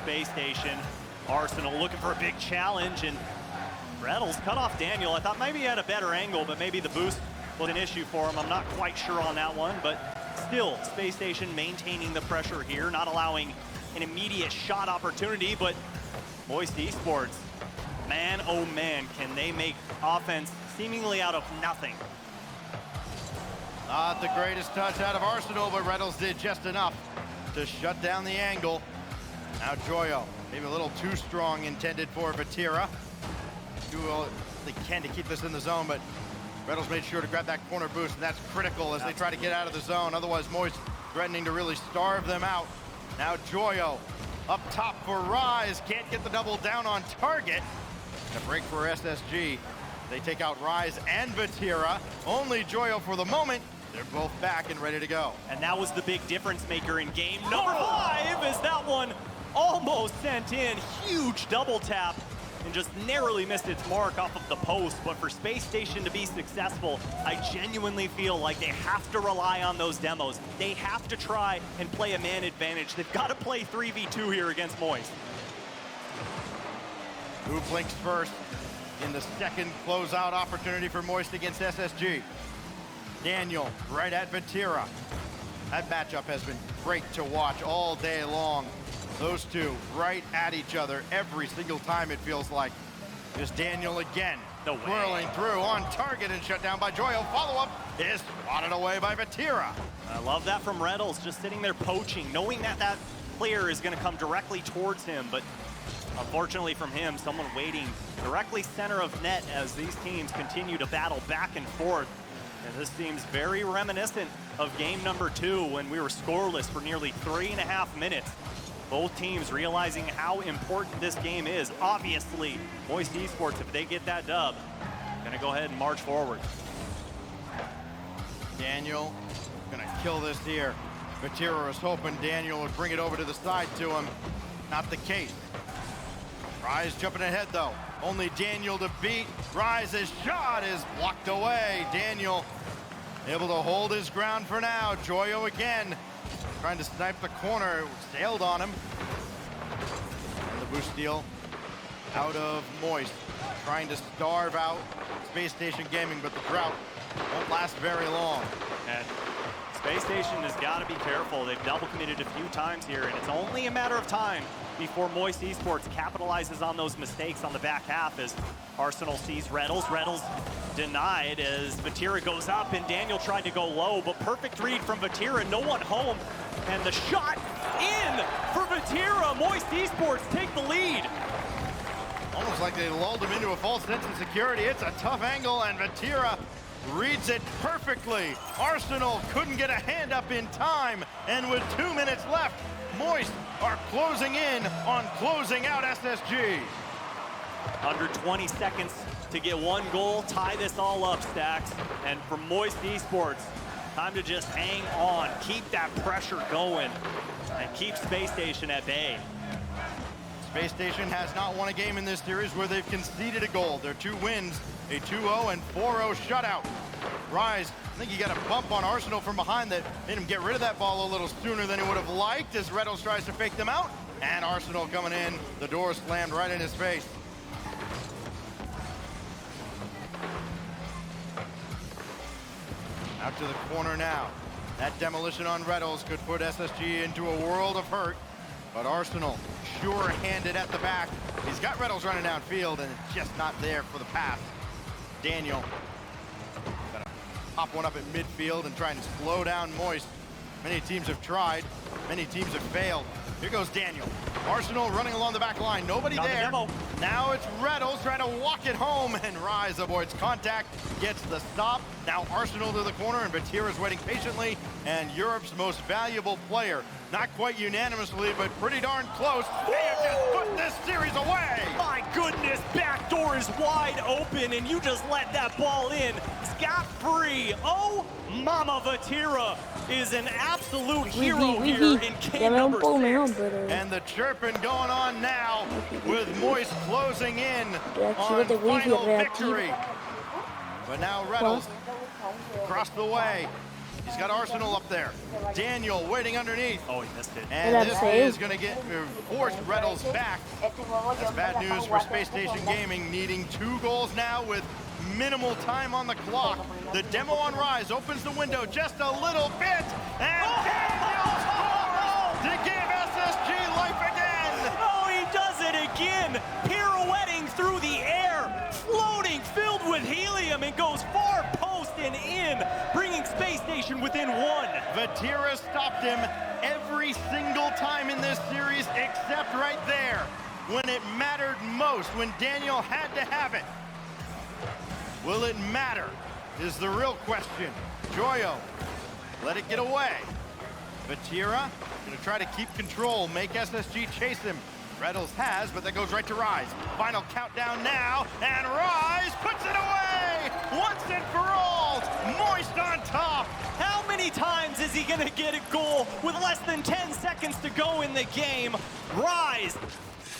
Space Station. Arsenal looking for a big challenge, and Reynolds cut off Daniel. I thought maybe he had a better angle, but maybe the boost was an issue for him. I'm not quite sure on that one, but still, Space Station maintaining the pressure here, not allowing an immediate shot opportunity, but Moist Esports, man, oh man, can they make offense seemingly out of nothing. Not the greatest touch out of Arsenal, but Reynolds did just enough to shut down the angle. Now Joyo, maybe a little too strong intended for Vatira. Do all they can to keep this in the zone, but Reynolds made sure to grab that corner boost, and that's critical as they try to get out of the zone. Otherwise, Moist threatening to really starve them out. Now Joyo up top for Rise, can't get the double down on target. And a break for SSG. They take out Rise and Vatira. Only Joyo for the moment. They're both back and ready to go. And that was the big difference maker in game number 5, as that one almost sent in. Huge double tap and just narrowly missed its mark off of the post. But for Space Station to be successful, I genuinely feel like they have to rely on those demos. They have to try and play a man advantage. They've got to play 3v2 here against Moist. Who blinks first in the second closeout opportunity for Moist against SSG? Daniel right at Vatira. That matchup has been great to watch all day long. Those two right at each other every single time, it feels like. There's Daniel again, whirling through on target and shut down by Joyo. Follow-up is swatted away by Vatira. I love that from Reynolds, just sitting there poaching, knowing that that player is going to come directly towards him, but unfortunately from him, someone waiting directly center of net as these teams continue to battle back and forth. And this seems very reminiscent of game number 2 when we were scoreless for nearly 3.5 minutes. Both teams realizing how important this game is. Obviously, Moist Esports, if they get that dub, gonna go ahead and march forward. Daniel gonna kill this here. Vatira was hoping Daniel would bring it over to the side to him. Not the case. Rise jumping ahead though. Only Daniel to beat. Rise's shot is blocked away. Daniel able to hold his ground for now. Joyo again trying to snipe the corner. Sailed on him. And the boost steal out of Moist. Trying to starve out Space Station Gaming, but the drought won't last very long. And Space Station has got to be careful. They've double committed a few times here, and it's only a matter of time before Moist Esports capitalizes on those mistakes on the back half as Arsenal sees Reynolds. Reynolds denied as Vatira goes up, and Daniel tried to go low, but perfect read from Vatira, no one home. And the shot in for Vatira. Moist Esports take the lead. Almost like they lulled him into a false sense of security. It's a tough angle, and Vatira reads it perfectly. Arsenal couldn't get a hand up in time, and with 2 minutes left, Moist are closing in on closing out SSG. Under 20 seconds to get 1 goal, tie this all up, Stacks. And for Moist Esports, time to just hang on, keep that pressure going, and keep Space Station at bay. Space Station has not won a game in this series where they've conceded a goal. Their 2 wins, a 2-0 and 4-0 shutout. Rise, I think he got a bump on Arsenal from behind that made him get rid of that ball a little sooner than he would have liked as Reynolds tries to fake them out. And Arsenal coming in, the door slammed right in his face. Out to the corner now. That demolition on Reynolds could put SSG into a world of hurt. But Arsenal sure-handed at the back. He's got Reynolds running downfield, and it's just not there for the pass. Daniel gonna pop one up at midfield and try and slow down Moist. Many teams have tried. Many teams have failed. Here goes Daniel. Arsenal running along the back line. Nobody there. Now it's Reynolds trying to walk it home, and Rise avoids contact, gets the stop. Now Arsenal to the corner, and Vatira's waiting patiently, and Europe's most valuable player. Not quite unanimously, but pretty darn close. They have just put this series away. My goodness, back door is wide open, and you just let that ball in scot-free. Oh, Mama Vatira is an absolute hero here in game number 6. And the chirping going on now with Moist closing in on final victory. But now Reynolds across the way. He's got Arsenal up there. Daniel waiting underneath. Oh, he missed it. And this is going to get force Reynolds back. That's bad news for Space Station Gaming, needing 2 goals now with minimal time on the clock. The demo on Rise opens the window just a little bit, and Daniel scores to give SSG life again. Oh, he does it again, pirouetting through the air, floating, filled with helium, and goes far post and in, bringing Space Station within 1. Vatira stopped him every single time in this series except right there, when it mattered most, when Daniel had to have it. Will it matter, is the real question. Joyo, let it get away. Vatira, gonna try to keep control, make SSG chase him. Reynolds has, but that goes right to Rise. Final countdown now, and Rise puts it away! Once and for all, Moist on top! How many times is he gonna get a goal with less than 10 seconds to go in the game? Rise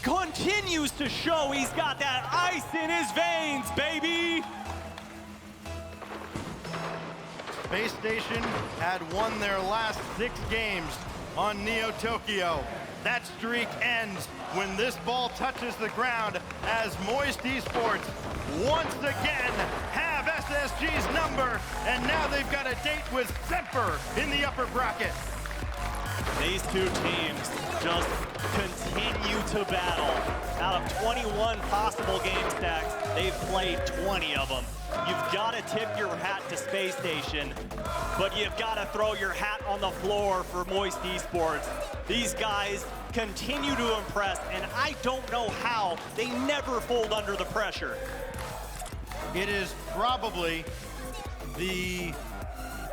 continues to show he's got that ice in his veins, baby! Space Station had won their last 6 games on Neo Tokyo. That streak ends when this ball touches the ground as Moist Esports once again have SSG's number, and now they've got a date with Semper in the upper bracket. These 2 teams just continue to battle. Out of 21 possible game stacks, they've played 20 of them. You've got to tip your hat to Space Station, but you've got to throw your hat on the floor for Moist Esports. These guys continue to impress, and I don't know how they never fold under the pressure. It is probably the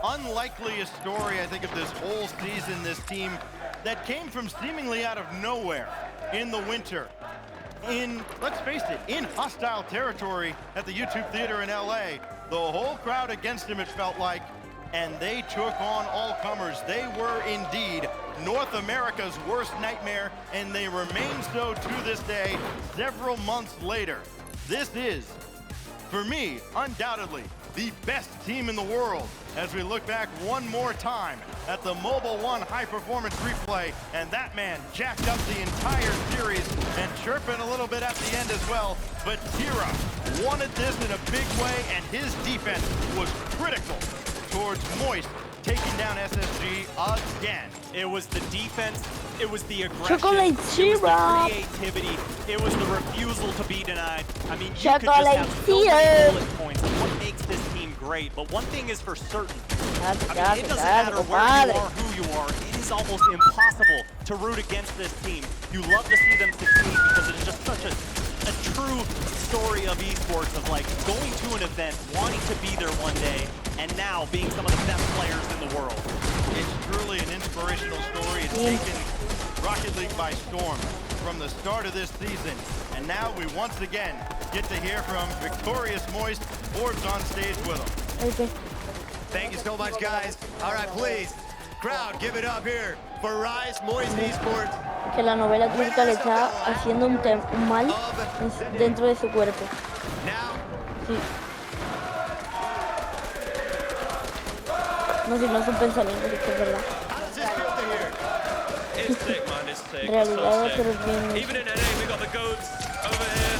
unlikeliest story, I think, of this whole season, this team that came from seemingly out of nowhere in the winter. In, let's face it, in hostile territory at the YouTube Theater in LA. The whole crowd against him, it felt like, and they took on all comers. They were indeed North America's worst nightmare, and they remain so to this day, several months later. This is, for me, undoubtedly, the best team in the world as we look back one more time at the Mobile One High Performance replay, and that man jacked up the entire series and chirping a little bit at the end as well. But Tira wanted this in a big way, and his defense was critical towards Moist taking down SSG again. It was the defense, it was the aggression, Chocolate it was syrup. the creativity, it was the refusal to be denied. I mean, you could just Chocolate have so many syrup. bullet points of what makes this team great, but one thing is for certain. I mean, it doesn't Gracias, matter where you are, who you are, it is almost impossible to root against this team. You love to see them succeed because it's just such a true story of esports, of like going to an event, wanting to be there one day, and now being some of the best players in the world. It's truly an inspirational story. It's taken Rocket League by storm from the start of this season. And now we once again get to hear from victorious Moist. Forbes on stage with them. Okay. Thank you so much, guys. All right, please, crowd, give it up here for Rise Moist Esports. Que la novela turca le está haciendo un mal dentro de su cuerpo. Now, Sí. No, si no son pensamientos, es que es verdad. how does this feel to hear? It's sick, man. It's sick. It's Realidad, so pero sick. bien. Even in NA, we got the goats over here.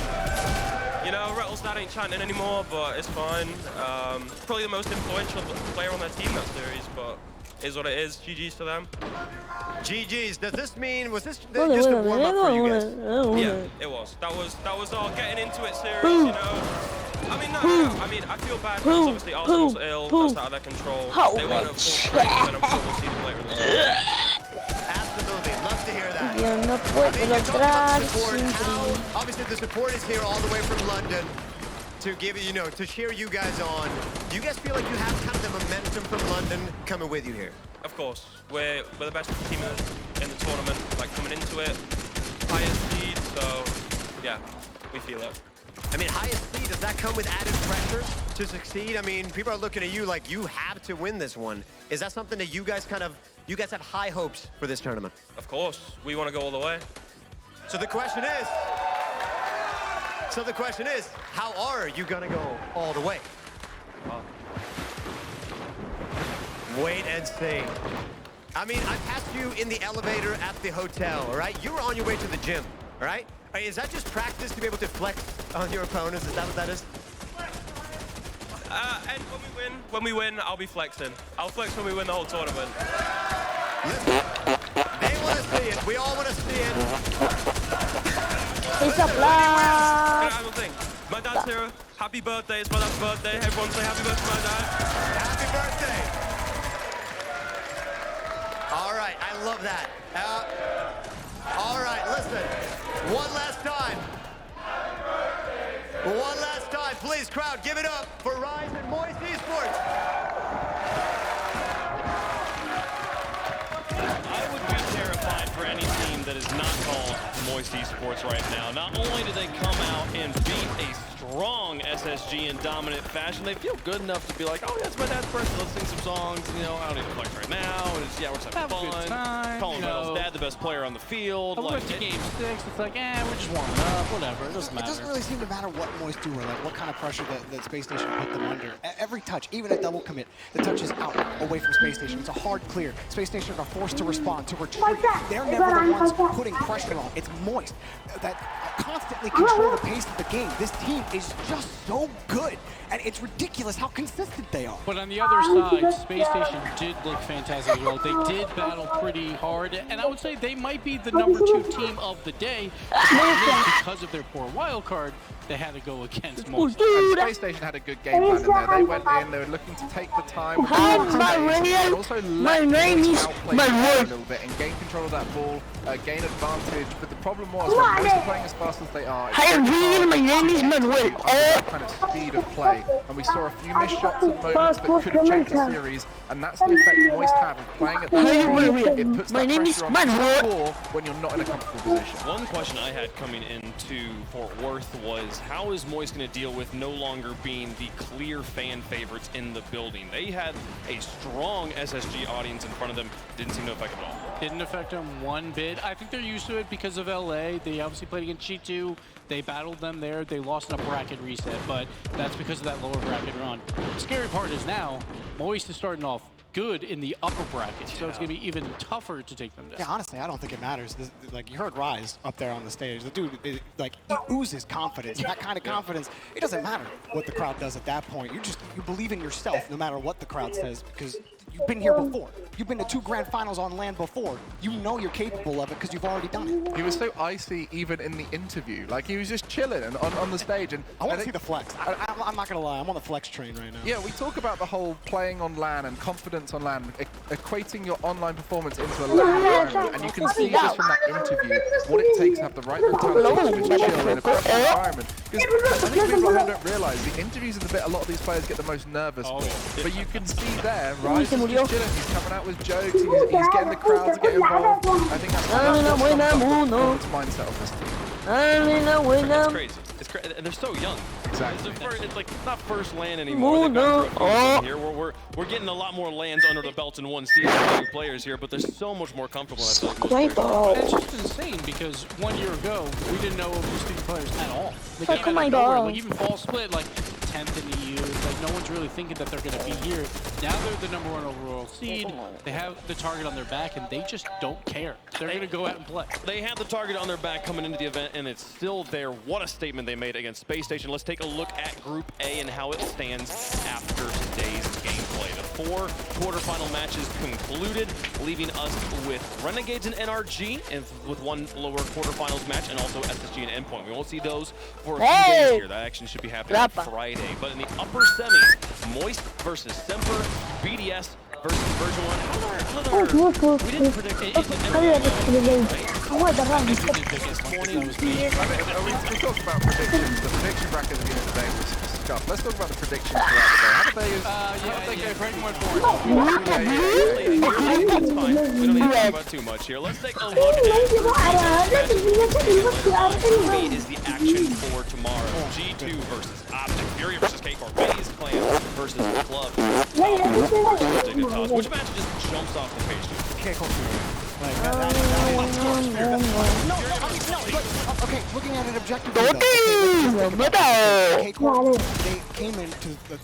You know, Rettles dad ain't chanting anymore, but it's fine. Probably the most influential player on their team that series, but is what it is. GG's to them. GG's. Does this mean, was this Bueno, just a bueno, warm up for you guys? Yeah, it was. That was our getting into it series, you know. I mean, no. I mean, I feel bad because obviously Arsenal's ill. That's out of their control. They weren't at full strength, and I'm sure we'll see them later in the season. Absolutely. Love to hear that. Yo no I puedo mean, you're talking about lograr support. sin How, obviously, the support is here all the way from London to give you, to cheer you guys on. Do you guys feel like you have kind of the momentum from London coming with you here? Of course, we're the best team in the tournament, like coming into it, highest seed, so yeah, we feel it. I mean, highest seed, does that come with added pressure to succeed? I mean, people are looking at you like you have to win this one. Is that something that you guys have high hopes for this tournament? Of course, we want to go all the way. So the question is, how are you gonna go all the way? Wait and see. I mean, I passed you in the elevator at the hotel, all right? You were on your way to the gym, all right? Is that just practice to be able to flex on your opponents? Is that what that is? And when we win, I'll be flexing. I'll flex when we win the whole tournament. Listen, they want to see it. We all want to see it. It's a Can I blast. have a thing? My dad's here. Happy birthday. It's my dad's birthday. Everyone say happy birthday to my dad. Happy birthday. All right, I love that. All right, listen. One last time. One last time. Please, crowd, give it up for Rise and Moist Esports. I would be terrified for any team that is not called Moist Esports right now. Not only did they come out and beat a strong SSG in dominant fashion, they feel good enough to be like, oh, that's my dad's birthday. Let's sing some songs. You know, I don't even flex right now. It's, yeah, we're just having fun. A good time, Calling you know. Reynolds' dad the best player on the field. I went to game 6, it's like, we're just warming up, whatever, it doesn't It matter. doesn't really seem to matter what Moist do or like what kind of pressure that Space Station put them under. Every touch, even a double commit, the touch is out away from Space Station. It's a hard clear. Space Station are forced to respond, to retreat. They're never the ones putting pressure on. It's Moist that constantly control the pace of the game. This team is just so good, and it's ridiculous how consistent they are. But on the other side, Space Station did look fantastic as well. They did battle pretty hard, and I would say they might be the #2 team of the day. Because of their poor wild card, they had to go against Moist. And Space Station had a good game plan in there. They went in, they were looking to take the time, and also let Moist outplay the game a little bit and gain control of that ball, gain advantage. But the problem was, when Moist are playing as fast as they are, it's very hard that kind of speed of play. And we saw a few missed shots and moments that could have changed the series, and that's the effect Moist have of playing at that speed. It puts that pressure on the score when you're not in a comfortable position. One question I had coming into Fort Worth was, how is Moist going to deal with no longer being the clear fan favorites in the building? They had a strong SSG audience in front of them. Didn't seem to affect them at all. Didn't affect them one bit. I think they're used to it because of LA. They obviously played against G2. They battled them there. They lost in a bracket reset, but that's because of that lower bracket run. The scary part is now, Moist is starting off good in the upper bracket, so it's going to be even tougher to take them down. Yeah, honestly, I don't think it matters. Like, you heard Rise up there on the stage. The dude, like, he oozes confidence. That kind of confidence, it doesn't matter what the crowd does at that point. You believe in yourself no matter what the crowd says, because you've been here before. You've been to 2 grand finals on land before. You know you're capable of it because you've already done it. He was so icy even in the interview. Like, he was just chilling and on the stage. And I want to see the flex. I'm not going to lie. I'm on the flex train right now. yeah, we talk about the whole playing on LAN and confidence on LAN, equating your online performance into a LAN environment, and you can see just from that interview what it takes to have the right mentality to just chill in a pressure environment. Because I think people at home don't realise the interviews are the bit a lot of these players get the most nervous for. But you can see there, right? He's just chilling. He's coming out with jokes. He's getting the crowd to get involved. I think that's the mindset of this team. It's crazy. It's crazy. And they're so young. Exactly. It's like not first land anymore. They've gone through a few here. We're getting a lot more lands under the belt in one season for new players here, but they're so much more comfortable. I feel like It's just insane because 1 year ago, we didn't know of these 2 players at all. They Like, came oh out my of nowhere. God. Like, even Fall Split, like 10th in the EU. Like, no one's really thinking that they're going to be here. Now they're the #1 overall seed. They have the target on their back, and they just don't care. They're going to go out and play. They have the target on their back coming into the event, and it's still there. What a statement they made against Space Station. Let's take a look at Group A and how it stands after today's gameplay. The 4 quarterfinal matches concluded, leaving us with Renegades and NRG, and with 1 lower quarterfinals match, and also SSG and Endpoint. We won't see those for a few days here. That action should be happening on Friday. But in the upper semis, Moist versus Semper, BDS versus Version 1. We didn't predict it. We talked about predictions. The prediction bracket at the beginning of the day was scuffed. Let's talk about the predictions throughout the day. How did they go? Pretty much boring. That's fine. We don't need to talk about too much here. Let's take a look at What is the action for tomorrow? G2 versus Optic, Fury versus K-Core, FaZe Clan versus the Club. Which match just jumps off the page? K-Core. Okay, looking at it objectively, K-Core, they came into the...